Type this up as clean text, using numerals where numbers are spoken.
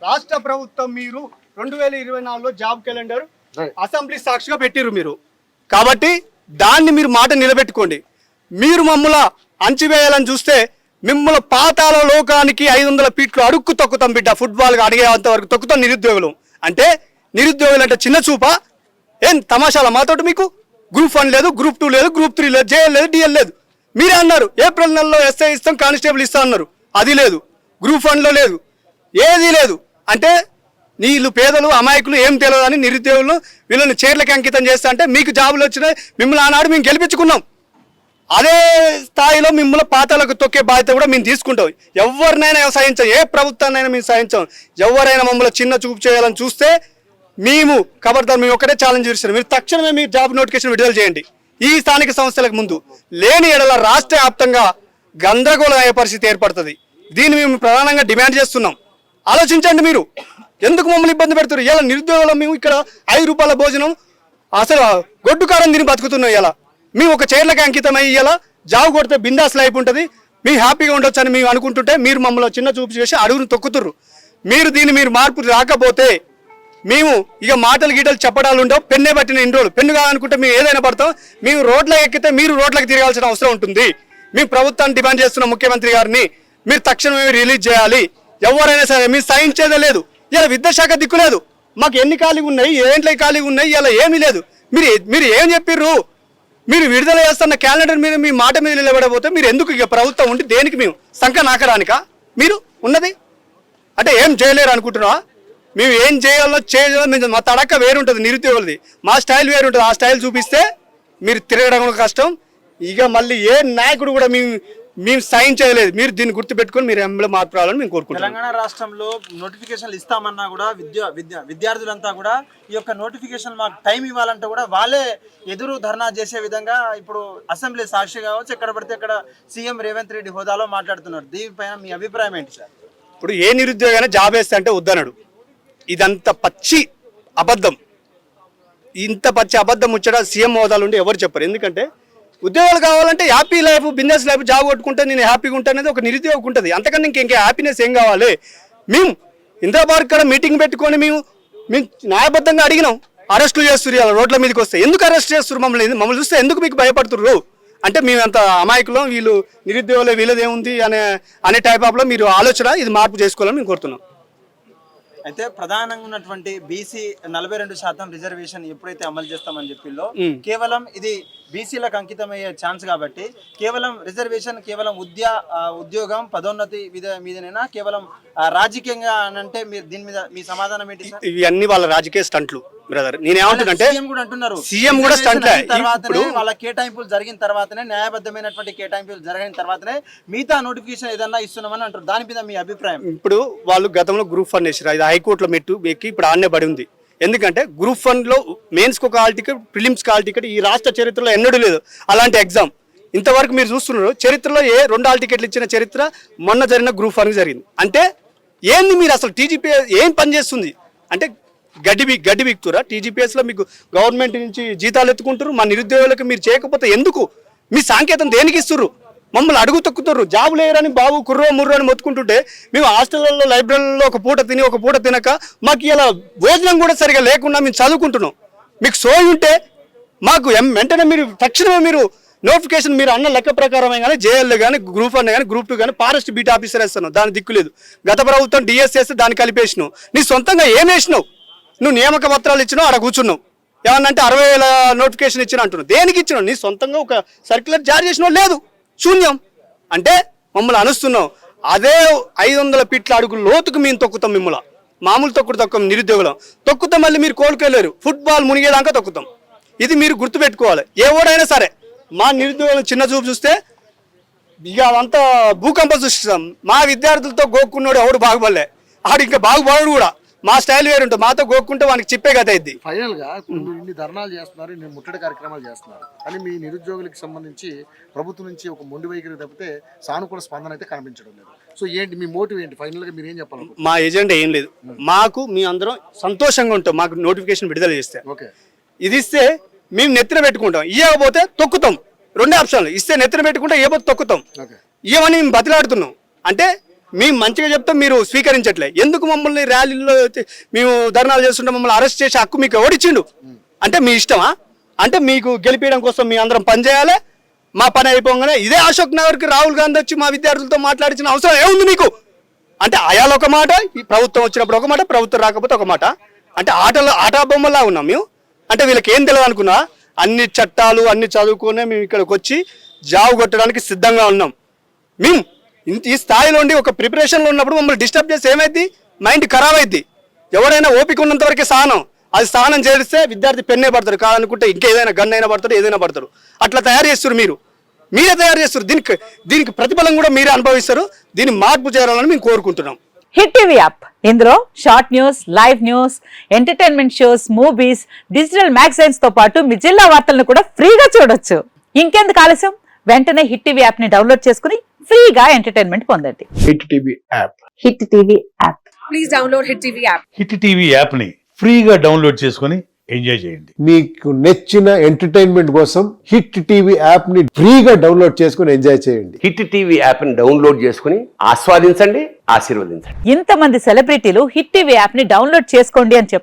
రాష్ట్ర ప్రభుత్వం మీరు 2024లో జాబ్ క్యాలెండర్ అసెంబ్లీ సాక్షిగా పెట్టిరు మీరు, కాబట్టి దాన్ని మీరు మాట నిలబెట్టుకోండి. మీరు మమ్మల్ని అంచివేయాలని చూస్తే మిమ్మల్ని పాతాల లోకానికి 500 ఫీట్లు అడుక్కు తొక్కుతాం బిడ్డ. ఫుట్బాల్గా అడిగేంత వరకు తొక్కుతాం నిరుద్యోగులు. అంటే నిరుద్యోగులు అంటే చిన్న చూపా? ఏం తమాషాల మాతోటి? మీకు గ్రూప్ 1 లేదు, గ్రూప్ 2 లేదు, గ్రూప్ 3 లేదు, జేఎల్ లేదు, డిఎల్ లేదు. మీరే అన్నారు ఏప్రిల్ నెలలో ఎస్ఐ ఇస్తాం, కానిస్టేబుల్ ఇస్తాం అన్నారు. అది లేదు, గ్రూప్ 1లో లేదు, ఏదీ లేదు. అంటే వీళ్ళు పేదలు అమాయకులు ఏం తెలియదు అని నిరుద్యోగులు వీళ్ళని చీరలకి అంకితం చేస్తా అంటే మీకు జాబులు వచ్చినాయి. మిమ్మల్ని ఆనాడు మేము గెలిపించుకున్నాం. అదే స్థాయిలో మిమ్మల్ని పాతాలకు తొక్కే బాధ్యత కూడా మేము తీసుకుంటాం. ఎవరినైనా సహించాం, ఏ ప్రభుత్వాన్నైనా మేము సహించాం. ఎవరైనా మమ్మల్ని చిన్న చూపు చేయాలని చూస్తే మేము ఖబర్దార్, మేము ఒకటే ఛాలెంజ్ చేస్తున్నాం. మీరు తక్షణమే మీ జాబ్ నోటిఫికేషన్ విడుదల చేయండి. ఈ స్థానిక సంస్థలకు ముందు లేని ఎడల రాష్ట్ర వ్యాప్తంగా గందరగోళం అయ్యే పరిస్థితి ఏర్పడుతుంది. దీన్ని మేము ప్రధానంగా డిమాండ్ చేస్తున్నాం. ఆలోచించండి. మీరు ఎందుకు మమ్మల్ని ఇబ్బంది పెడుతున్నారు? ఇలా నిరుద్యోగులు మేము ఇక్కడ 5 రూపాయల భోజనం అసలు గొడ్డు కారం తిని బతుకుతున్నాం. ఇలా మేము ఒక చైర్లకి అంకితమై ఇలా జాబ్ కొడితే బిందాస్ లైఫ్ ఉంటుంది, మేము హ్యాపీగా ఉండొచ్చు అని మేము అనుకుంటుంటే మీరు మమ్మల్ని చిన్న చూపు చేసి అడుగును తొక్కుతుర్రు. మీరు మార్పు రాకపోతే మేము ఇక మాటలు గీటలు చెప్పడాలు ఉండవు. పెన్నే పట్టిన ఇన్ని రోజులు పెన్ను కావాలనుకుంటే మేము ఏదైనా పడతాం. మేము రోడ్లకు ఎక్కితే మీరు రోడ్లకు తిరగాల్సిన అవసరం ఉంటుంది. మేము ప్రభుత్వాన్ని డిమాండ్ చేస్తున్నాం, ముఖ్యమంత్రి గారిని మీరు తక్షణమే రిలీజ్ చేయాలి. ఎవరైనా సరే మీరు సహించేదే లేదు. ఇలా విద్యాశాఖ దిక్కు లేదు. మాకు ఎన్ని ఖాళీగా ఉన్నాయి, ఏంట్లో ఖాళీగా ఉన్నాయి, ఇలా ఏమీ లేదు. మీరు ఏం చెప్పిర్రు? మీరు విడుదల చేస్తున్న క్యాలెండర్ మీద మీ మాట మీద నిలబడబోతే మీరు ఎందుకు ఇక ప్రభుత్వం ఉంటే దేనికి? మేము సంఖ నాకడానికా మీరు ఉన్నది? అంటే ఏం చేయలేరు అనుకుంటున్నావా? మేము ఏం చేయాలో చేయాలో మా తడక్క వేరుంటుంది, నిరుద్యోగులది మా స్టైల్ వేరుంటుంది. ఆ స్టైల్ చూపిస్తే మీరు తిరగడం కష్టం. ఇక మళ్ళీ ఏ నాయకుడు కూడా మేము సైన్ చేయలేదు. మీరు దీన్ని గుర్తుపెట్టుకొని మీరు ఎంబలో మార్పు రావాలని మేము కోరుకుంటున్నాం. తెలంగాణ రాష్ట్రంలో నోటిఫికేషన్లు ఇస్తామన్నా కూడా విద్యార్థులంతా కూడా ఈ యొక్క నోటిఫికేషన్ మాకు టైం ఇవ్వాలంటే కూడా వాళ్ళే ఎదురు ధర్నా చేసే విధంగా ఇప్పుడు అసెంబ్లీ సాక్షి కావచ్చు, ఎక్కడ పడితే ఇక్కడ సీఎం రేవంత్ రెడ్డి హోదాలో మాట్లాడుతున్నారు. దీనిపైన మీ అభిప్రాయం ఏంటి సార్? ఇప్పుడు ఏ నిరుద్యోగైనా జాబ్ వేస్తే అంటే వద్దనడు. ఇదంతా పచ్చి అబద్ధం. ఇంత పచ్చి అబద్ధం ముచ్చట సీఎం హోదాలు ఉండి ఎవరు చెప్పరు. ఎందుకంటే ఉద్యోగాలు కావాలంటే happy life, business life, job కొట్టుకుంటే నేను హ్యాపీగా ఉంటాను అనేది ఒక నిరుద్యోగం ఉంటుంది. అంతకన్నా ఇంకా హ్యాపీనెస్ ఏం కావాలి? మేము ఇంద్రబార్ కూడా మీటింగ్ పెట్టుకొని మేము న్యాయబద్ధంగా అడిగినాం. అరెస్టులు చేస్తున్నారు ఇలా రోడ్ల మీదకి వస్తే. ఎందుకు అరెస్ట్ చేస్తున్నారు మమ్మల్ని చూస్తే? ఎందుకు మీకు భయపడుతున్నారు? అంటే మేము అంత అమాయకులం, వీళ్ళు నిరుద్యోగులు వీళ్ళదేముంది అనే టైప్ ఆఫ్లో మీరు ఆలోచన ఇది మార్పు చేసుకోవాలని మేము కోరుతున్నాం. అయితే ప్రధానంగా ఉన్నటువంటి బీసీ 42% రిజర్వేషన్ ఎప్పుడైతే అమలు చేస్తామని చెప్పిల్లో కేవలం ఇది బీసీలకు అంకితమయ్యే ఛాన్స్ కాబట్టి కేవలం రిజర్వేషన్ కేవలం ఉద్యోగం పదోన్నతి మీదనైనా కేవలం రాజకీయంగా అంటే మీరు దీని మీద మీ సమాధానం ఏంటి? ఇవన్నీ వాళ్ళ రాజకీయ స్టంట్లు బ్రదర్. నేనేమంటున్నా సీఎం కూడా స్టంట్ తర్వాతనే వాళ్ళ కేటాయింపులు జరిగిన తర్వాతనే న్యాయబద్ధమైనటువంటి కేటాయింపులు జరిగిన తర్వాతనే మిగతా నోటిఫికేషన్ ఏదన్నా ఇస్తున్నామని అంటారు. దాని మీద మీ అభిప్రాయం? ఇప్పుడు వాళ్ళు గతంలో గ్రూప్ 1 వేసారు, ఇది హైకోర్టులో మెట్టు ఎక్కి ఇప్పుడు ఆడనే పడి ఉంది. ఎందుకంటే గ్రూప్ 1లో మెయిన్స్కి ఒక హాల్ టికెట్, ప్రిలిమ్స్కి హాల్ టికెట్ ఈ రాష్ట్ర చరిత్రలో ఎన్నడూ లేదు అలాంటి ఎగ్జామ్. ఇంతవరకు మీరు చూస్తున్నారు చరిత్రలో 2 హాల్ టికెట్లు ఇచ్చిన చరిత్ర మొన్న జరిగిన గ్రూప్ 1కి జరిగింది. అంటే ఏంది మీరు అసలు టీజీపీఎస్ ఏం పని చేస్తుంది? అంటే గడ్డి బిక్తురా? టీజీపీఎస్లో మీకు గవర్నమెంట్ నుంచి జీతాలు ఎత్తుకుంటారు, మా నిరుద్యోగులకు మీరు చేయకపోతే ఎందుకు? మీ సాంకేతం దేనికి ఇస్తుర్రు? మమ్మల్ని అడుగు తొక్కుతుర్రు. జాబులు లేరని బాబు కుర్రో ముర్రో అని మొత్తుకుంటుంటే మేము హాస్టల్లో లైబ్రరీలో ఒక పూట తిని ఒక పూట తినక మాకు ఇలా భోజనం కూడా సరిగా లేకుండా మేము చదువుకుంటున్నాం. మీకు సోయి ఉంటే మాకు వెంటనే మీరు తక్షణమే మీరు నోటిఫికేషన్ మీరు అన్న లెక్క ప్రకారమే కానీ జేఎల్ కానీ గ్రూప్ 1 కానీ గ్రూప్ 2 కానీ ఫారెస్ట్ బీట్ ఆఫీసర్ వేస్తాను, దాని దిక్కులేదు. గత ప్రభుత్వం డిఎస్ వేస్తే దాన్ని కలిపేసినావు. నీ సొంతంగా ఏం వేసినావు? నువ్వు నియామక పత్రాలు ఇచ్చినావు, అక్కడ కూర్చున్నావు. ఏమన్నంటే 60,000 నోటిఫికేషన్ ఇచ్చిన అంటున్నావు. దేనికి ఇచ్చినావు? నీ సొంతంగా ఒక సర్క్యులర్ జారీ చేసినావు లేదు, శూన్యం. అంటే మమ్మల్ని అనుస్తున్నావు. అదే 500 ఫీట్ల అడుగు లోతుకు మేము తొక్కుతాం. మిమ్మల్ని మామూలు తొక్కం నిరుద్యోగులం తొక్కుతాం. మళ్ళీ మీరు కోలుకోలేరు. ఫుట్బాల్ మునిగేదాకా తొక్కుతాం. ఇది మీరు గుర్తుపెట్టుకోవాలి. ఎవడైనా సరే మా నిరుద్యోగులను చిన్న చూపు చూస్తే ఇక అదంతా భూకంపం సృష్టిస్తాం. మా విద్యార్థులతో గోక్కున్నాడు ఎవడు బాగుపడలే, ఆడు ఇంకా బాగుపడడు కూడా. మా స్టైల్ వేరుంటుంది. మాతో గోక్కుంటే వానికి చెప్పే కథ అయింది. ఫైనల్ గా ఇన్ని ధర్నాలు చేస్తున్నారు, ఇన్ని ముట్టడి కార్యక్రమాలు చేస్తున్నారు అని మీ నిరుద్యోగులకు సంబంధించి ప్రభుత్వం నుంచి ఒక మొండి వైఖరి తప్పితే సానుకూల స్పందన అయితే కనిపించడం లేదు. సో ఏంటి మీ మోటివ్ ఏంటి? ఫైనల్ గా మీరు ఏం చెప్పాలి? మా ఎజెండా ఏం లేదు. మాకు మీ అందరం సంతోషంగా ఉంటాం. మాకు నోటిఫికేషన్ విడుదల చేస్తే ఓకే, ఇది ఇస్తే మేము నెత్తిన పెట్టుకుంటాం, ఇవ్వకపోతే తొక్కుతాం. 2 ఆప్షన్లు. ఇస్తే నెత్తిన పెట్టుకుంటే ఇవ్వకపోతే తొక్కుతాం. ఇవ్వమని మేము బతిలాడుతున్నాం. అంటే మేము మంచిగా చెప్తాం, మీరు స్వీకరించట్లే. ఎందుకు మమ్మల్ని ర్యాలీల్లో మేము ధర్నాలు చేస్తుంటే మమ్మల్ని అరెస్ట్ చేసే హక్కు మీకు ఎవడిచ్చిండు? అంటే మీ ఇష్టమా? అంటే మీకు గెలిపించడం కోసం మీ అందరం పనిచేయాలి. మా పని అయిపోగానే ఇదే అశోక్ నగర్కి రాహుల్ గాంధీ వచ్చి మా విద్యార్థులతో మాట్లాడించిన అవసరం ఏముంది మీకు? అంటే ఆయాలు ఒక మాట, ఈ ప్రభుత్వం వచ్చినప్పుడు ఒక మాట, ప్రభుత్వం రాకపోతే ఒక మాట. అంటే ఆట బొమ్మలా ఉన్నాం మేము. అంటే వీళ్ళకి ఏం తెలియదు అనుకున్నా, అన్ని చట్టాలు అన్ని చదువుకునే మేము ఇక్కడికి వచ్చి జాబ్ కొట్టడానికి సిద్ధంగా ఉన్నాం. మేము ఈ స్థాయిలో ఉండి ఒక ప్రిపరేషన్లో ఉన్నప్పుడు మమ్మల్ని డిస్టర్బ్ చేస్తే ఏమైంది? మైండ్ ఖరాబ్ అయింది. ఎవరైనా ఓపిక ఉన్నంత వరకే సహనం. అది స్నానం చేస్తే విద్యార్థి పెన్నే పడతారు, కాదనుకుంటే ఇంకేదైనా గన్ అయినా పడతారు, ఏదైనా పడతారు. అట్లా తయారు చేస్తారు, మీరే తయారు చేస్తారు. దీనికి ప్రతిఫలం కూడా మీరే అనుభవిస్తారు. దీన్ని మార్పు చేయాలని మేము కోరుకుంటున్నాం. హిట్ టీవీ యాప్, ఇందులో short news, live news, entertainment shows, movies, digital magazines తో పాటు మీ జిల్లా వార్తలను కూడా ఫ్రీగా చూడొచ్చు. ఇంకెందుకు ఆలస్యం? వెంటనే హిట్ టీవీ యాప్ ని డౌన్లోడ్ చేసుకుని ఫ్రీగా ఎంటర్టైన్మెంట్ పొందండి. Hit TV app. Hit TV app. Please download Hit TV app. Hit TV యాప్ని ఫ్రీగా డౌన్లోడ్ చేసుకొని ఎంజాయ్ చేయండి. మీకు నచ్చిన ఎంటర్టైన్మెంట్ కోసం హిట్ టీవీ యాప్ ని ఫ్రీగా డౌన్లోడ్ చేసుకుని ఎంజాయ్ చేయండి. హిట్ టీవీ యాప్ని డౌన్లోడ్ చేసుకుని ఆస్వాదించండి, ఆశీర్వదించండి. ఇంతమంది సెలబ్రిటీలు హిట్ టీవీ యాప్ ని డౌన్లోడ్ చేసుకోండి అని